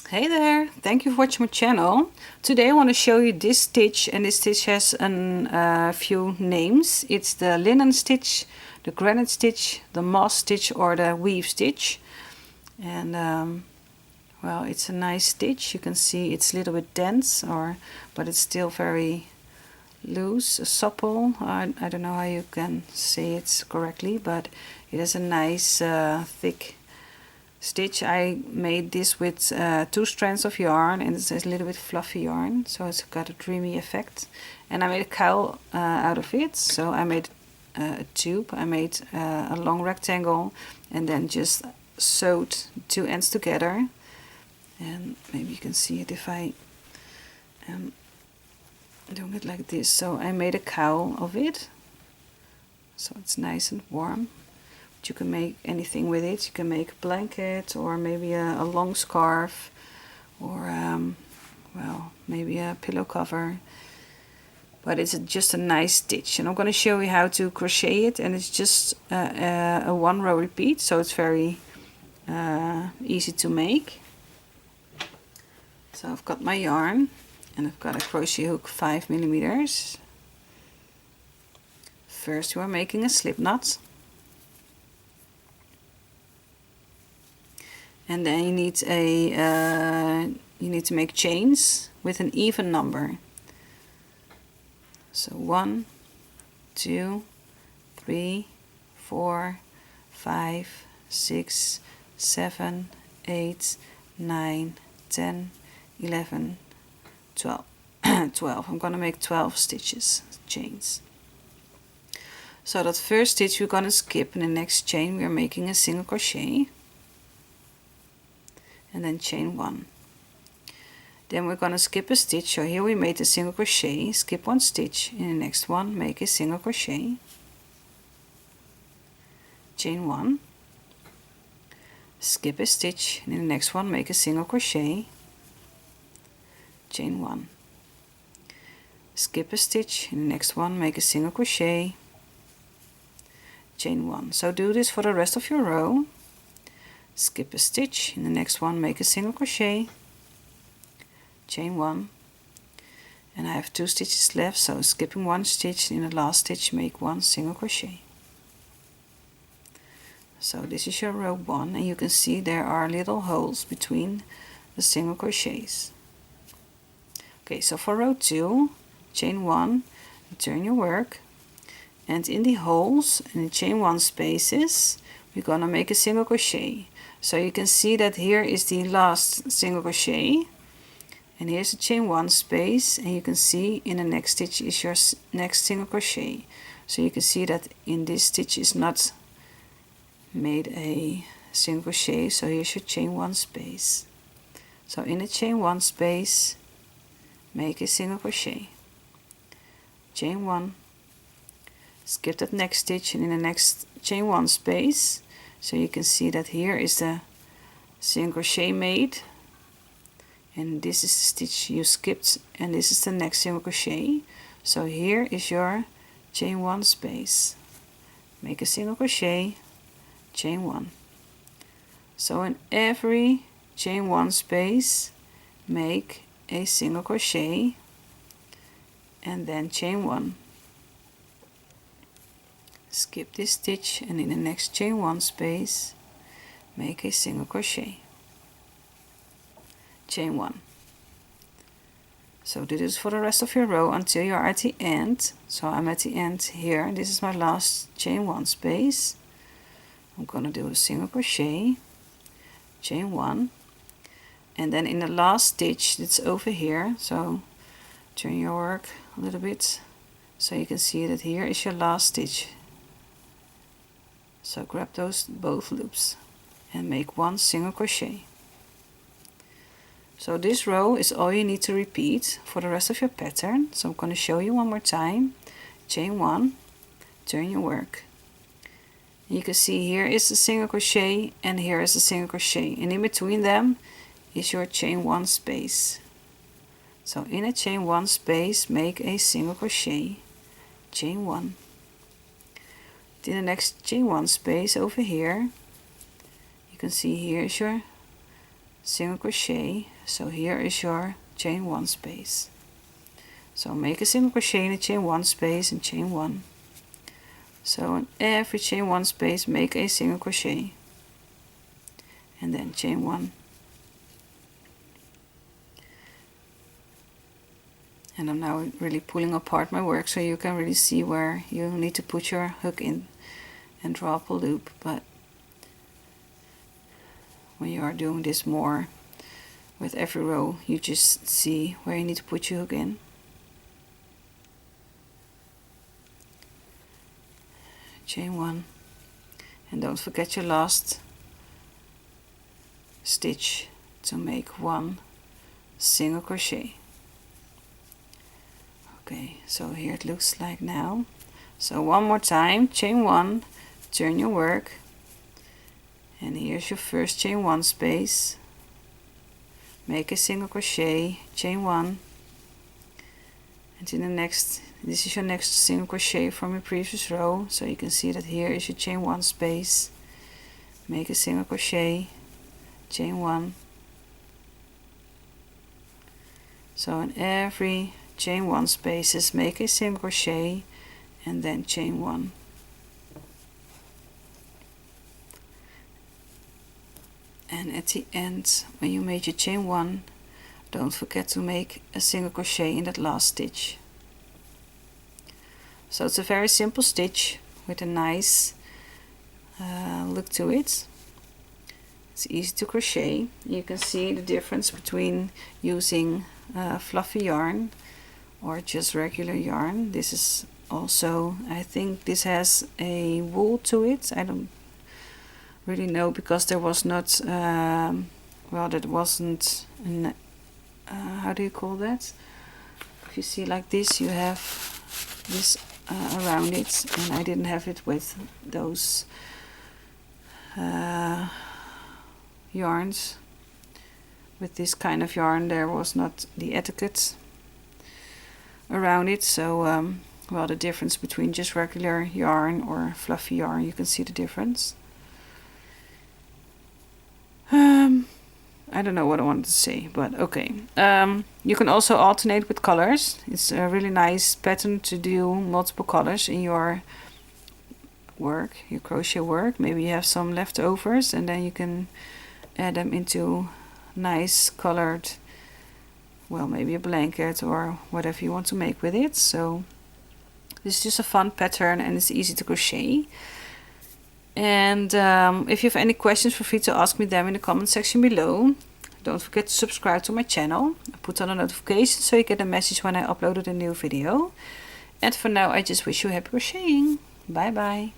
Hey there, thank you for watching my channel. Today I want to show you this stitch, and this stitch has a few names. It's the linen stitch, the granite stitch, the moss stitch, or the weave stitch. And well, it's a nice stitch. You can see it's a little bit dense, but it's still very loose, supple. I don't know how you can say it correctly, but it has a nice thick stitch. I made this with 2 strands of yarn, and it's a little bit fluffy yarn, so it's got a dreamy effect. And I made a cowl out of it. So I made a tube, I made a long rectangle, and then just sewed 2 ends together. And maybe you can see it if I am doing it like this. So I made a cowl of it, so it's nice and warm. You can make anything with it. You can make a blanket, or maybe a long scarf, or well, maybe a pillow cover. But it's just a nice stitch, and I'm going to show you how to crochet it. And it's just a 1 row repeat, so it's very easy to make. So I've got my yarn, and I've got a crochet hook 5mm. First you are making a slip knot. And then you need to make chains with an even number. So 1, 2, 3, 4, 5, 6, 7, 8, 9, 10, 11, 12. 12. I'm gonna make 12 stitches, chains. So that first stitch we're gonna skip. In the next chain we are making a single crochet, and then chain 1. Then we're going to skip a stitch. So here we made a single crochet, skip 1 stitch. In the next one make a single crochet, chain 1, skip a stitch. In the next one make a single crochet, chain 1, skip a stitch. In the next one make a single crochet, chain 1. So do this for the rest of your row. Skip a stitch. In the next one make a single crochet, chain 1, and I have 2 stitches left, so skipping 1 stitch. In the last stitch make 1 single crochet. So this is your row 1, and you can see there are little holes between the single crochets. Okay, so for row 2, chain 1, turn your work, and in the holes, in the chain 1 spaces, we're gonna make a single crochet. So you can see that here is the last single crochet, and here's the chain 1 space, and you can see in the next stitch is your next single crochet. So you can see that in this stitch is not made a single crochet, so here's your chain 1 space. So in the chain 1 space make a single crochet, chain 1, skip that next stitch, and in the next chain 1 space, so you can see that here is the single crochet made, and this is the stitch you skipped, and this is the next single crochet. So here is your chain 1 space, make a single crochet, chain 1. So in every chain 1 space make a single crochet, and then chain 1. Skip this stitch, and in the next chain 1 space make a single crochet, chain 1. So do this for the rest of your row until you are at the end. So I'm at the end here. This is my last chain 1 space. I'm gonna do a single crochet, chain 1, and then in the last stitch that's over here, so turn your work a little bit so you can see that here is your last stitch. So grab those both loops and make 1 single crochet. So this row is all you need to repeat for the rest of your pattern. So I'm going to show you one more time. Chain 1, turn your work. You can see here is a single crochet, and here is a single crochet, and in between them is your chain 1 space. So in a chain 1 space make a single crochet, chain 1. In the next chain 1 space over here, you can see here is your single crochet. So here is your chain 1 space. So make a single crochet in the chain 1 space and chain 1. So in every chain 1 space make a single crochet and then chain 1. And I'm now really pulling apart my work so you can really see where you need to put your hook in and draw up a loop. But when you are doing this more with every row, you just see where you need to put your hook in. Chain 1, and don't forget your last stitch to make 1 single crochet. Okay, so here it looks like now. So one more time, chain 1, turn your work, and here's your first chain 1 space. Make a single crochet, chain 1, and in the next, this is your next single crochet from your previous row. So you can see that here is your chain 1 space. Make a single crochet, chain 1. So in every chain 1 spaces make a single crochet and then chain 1. And at the end, when you made your chain 1, don't forget to make a single crochet in that last stitch. So it's a very simple stitch with a nice look to it. It's easy to crochet. You can see the difference between using fluffy yarn or just regular yarn. This is also, I think this has a wool to it. I don't really know because there was not, well, that wasn't, an, how do you call that? If you see like this, you have this around it, and I didn't have it with those yarns. With this kind of yarn there was not the etiquette around it, so well, the difference between just regular yarn or fluffy yarn, you can see the difference. I don't know what I wanted to say, but okay. You can also alternate with colors. It's a really nice pattern to do multiple colors in your work, your crochet work. Maybe you have some leftovers and then you can add them into nice colored, well, maybe a blanket or whatever you want to make with it. So this is just a fun pattern and it's easy to crochet. And if you have any questions, feel free to ask me them in the comment section below. Don't forget to subscribe to my channel and put on a notification so you get a message when I uploaded a new video. And for now, I just wish you happy crocheting. Bye bye.